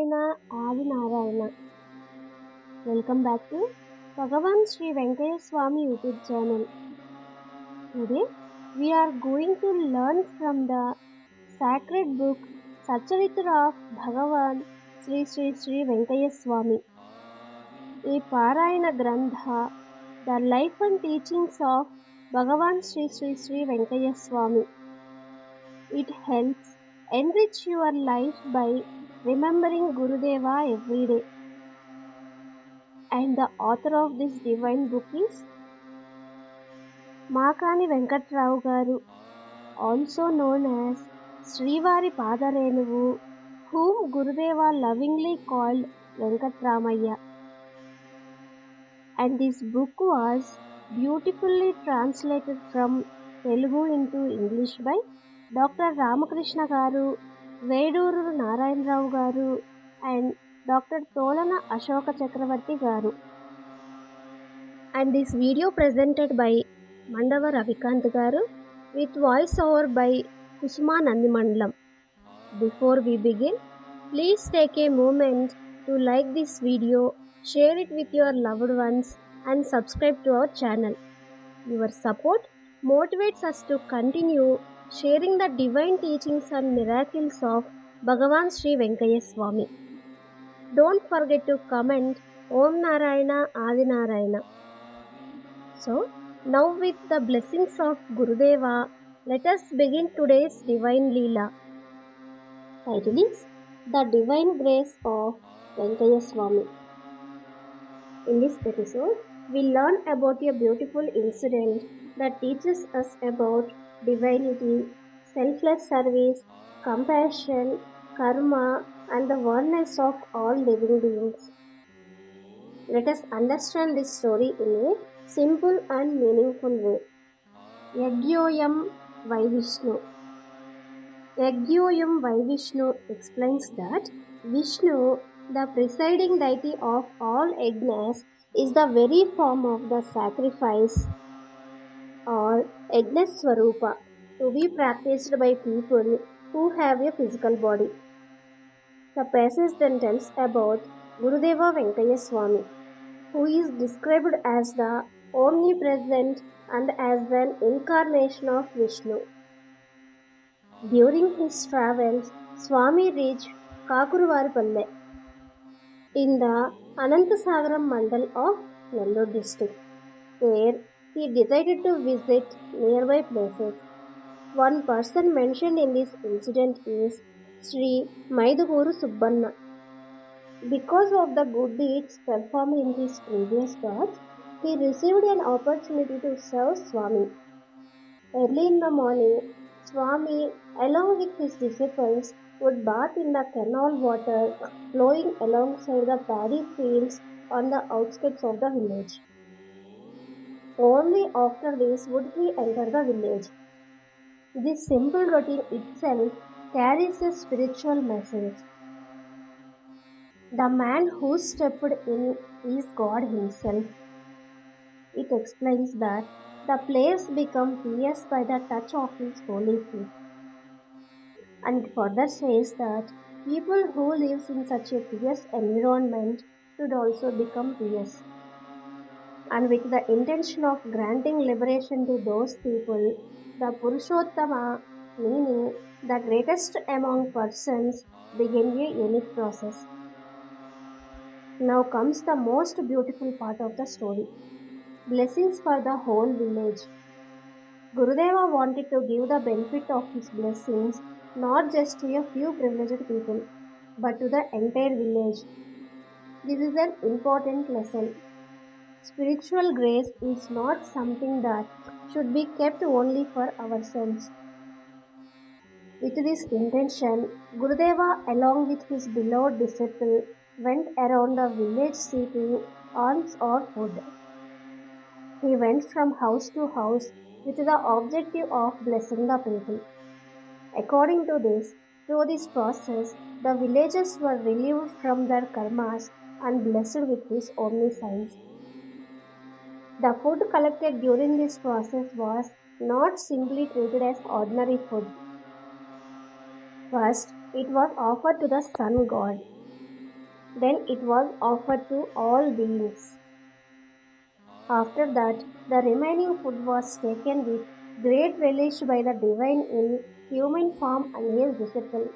Narayana Adi Narayana. Welcome back to Bhagavan Sri VENKAIAH SWAMY YouTube channel. Today we are going to learn from the sacred book SATCHARITRA of Bhagavan Sri VENKAIAH SWAMY, a Parayana Grantha, the life and teachings of Bhagavan Sri VENKAIAH SWAMY. It helps enrich your life by remembering Gurudeva every day. And the author of this divine book is MAKANI VENKATRAO garu, also known as Srivari Padarenuvu, whom Gurudeva lovingly called Venkatramaya. And this book was beautifully translated from Telugu into English by Dr. Ramakrishna garu, Veduru Narayanrao garu, and Dr. Tolana Ashoka Chakravarti garu. And this video presented by Mandava Ravikant garu with voiceover by Kusuma Nandimandalam. Before we begin, please take a moment to like this video, share it with your loved ones, and subscribe to our channel. Your support motivates us to continue sharing the divine teachings and miracles of Bhagavan Sri VENKAIAH SWAMY. Don't forget to comment Om Narayana Adi Narayana. So, now with the blessings of Gurudeva, let us begin today's divine Leela. Title is The Divine Grace of VENKAIAH SWAMY. In this episode, we learn about a beautiful incident that teaches us about divinity, selfless service, compassion, karma, and the oneness of all living beings. Let us understand this story in a simple and meaningful way. Yagyoyam Vaivishnu. Yagyoyam Vaivishnu explains that Vishnu, the presiding deity of all yajnas, is the very form of the sacrifice or yajna swarupa to be practiced by people who have a physical body. The passage then tells about Gurudeva VENKAIAH SWAMY, who is described as the omnipresent and as an incarnation of Vishnu. During his travels, Swami reached Kakuruvarupalle in the Ananthasagaram Mandal of Nellore district, where he decided to visit nearby places. One person mentioned in this incident is Sri Maiduguru Subbanna. Because of the good deeds performed in his previous birth, he received an opportunity to serve Swami. Early in the morning, Swami, along with his disciples, would bath in the canal water flowing alongside the paddy fields on the outskirts of the village. Only after this would he enter the village. This simple routine itself carries a spiritual message. The man who stepped in is God himself. It explains that the place becomes pious by the touch of his holy feet. And it further says that people who live in such a pious environment should also become pious. And with the intention of granting liberation to those people, the Purushottama, meaning the greatest among persons, began a unique process. Now comes the most beautiful part of the story. Blessings for the whole village. Gurudeva wanted to give the benefit of his blessings not just to a few privileged people, but to the entire village. This is an important lesson. Spiritual grace is not something that should be kept only for ourselves. With this intention, Gurudeva, along with his beloved disciple, went around the village seeking alms or food. He went from house to house with the objective of blessing the people. According to this, through this process, the villagers were relieved from their karmas and blessed with his omniscience. The food collected during this process was not simply treated as ordinary food. First, it was offered to the sun god. Then it was offered to all beings. After that, the remaining food was taken with great relish by the divine in human form and his disciple.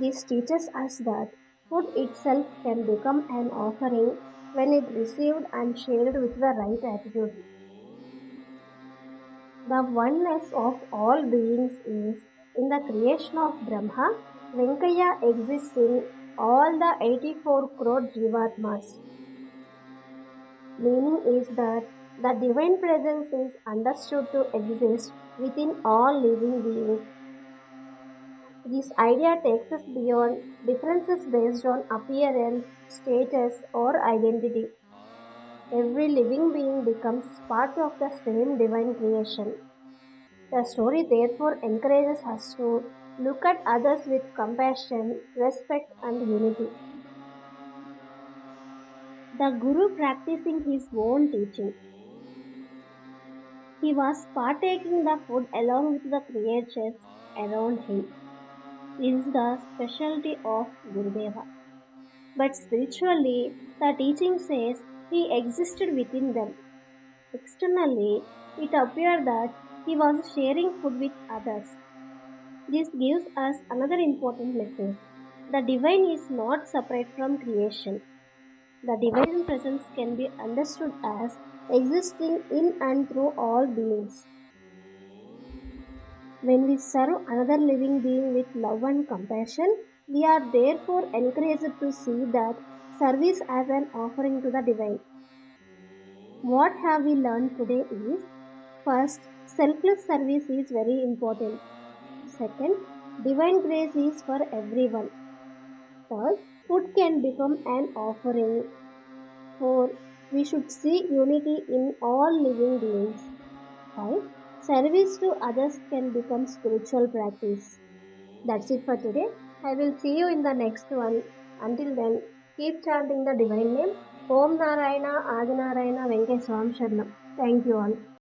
This teaches us that food itself can become an offering when it received and shared with the right attitude. The oneness of all beings is in the creation of Brahma. Venkaya exists in all the 84 crore Jivatmas. Meaning is that the divine presence is understood to exist within all living beings. This idea takes us beyond differences based on appearance, status, or identity. Every living being becomes part of the same divine creation. The story therefore encourages us to look at others with compassion, respect, and unity. The Guru practicing his own teaching. He was partaking the food along with the creatures around him. This is the specialty of Gurudeva. But spiritually, the teaching says he existed within them. Externally, it appeared that he was sharing food with others. This gives us another important message. The divine is not separate from creation. The divine presence can be understood as existing in and through all beings. When we serve another living being with love and compassion, we are therefore encouraged to see that service as an offering to the divine. What have we learned today is, first, selfless service is very important. Second, divine grace is for everyone. Third, food can become an offering. Fourth, we should see unity in all living beings. 5. Service to others can become spiritual practice. That's it for today. I will see you in the next one. Until then, keep chanting the divine name. Om Narayana Adi Narayana VENKAIAH SWAMY. Thank you all.